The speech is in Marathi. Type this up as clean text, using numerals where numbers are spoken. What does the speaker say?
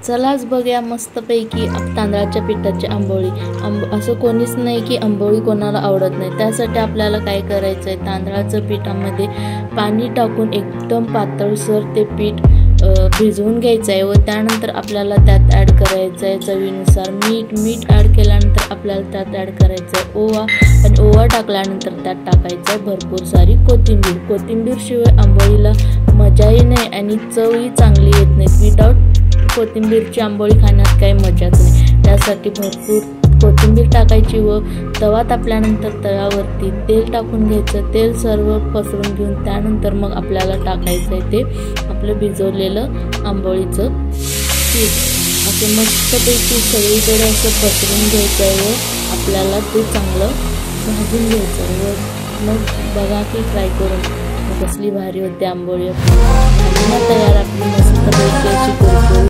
चलाच बघूया मस्तपैकी तांदळाच्या पिठाची आंबोळी। असं कोणीच नाही की आंबोळी कोणाला आवडत नाही। त्यासाठी आपल्याला काय करायचं आहे, तांदळाचं पिठामध्ये पाणी टाकून एकदम पातळसर ते पीठ भिजवून घ्यायचं आहे व त्यानंतर आपल्याला त्यात ॲड करायचं आहे चवीनुसार मीठ ॲड केल्यानंतर आपल्याला त्यात ॲड करायचं आहे ओवा आणि ओवा टाकल्यानंतर त्यात टाकायचं आहे भरपूर सारी कोथिंबीर शिवाय आंबोळीला मजाही नाही आणि चवही चांगली येत नाही। विदाउट कोथिंबीरची आंबोळी खाण्यात काही मजाच नाही। त्यासाठी भरपूर कोथिंबीर टाकायची व तवा तापल्यानंतर तव्यावरती तेल टाकून घ्यायचं। तेल सर्व पसरून घेऊन त्यानंतर मग आपल्याला टाकायचं आहे ते आपलं भिजवलेलं आंबोळीचं पीठ। असं मस्तपैकी सगळीकडे असं पसरून घ्यायचं आहे व आपल्याला ते चांगलं भाजून घ्यायचं आहे व मग बघा की ट्राय करून कसली भारी होते आंबोळी। तयार आपली मस्तपैकी अशी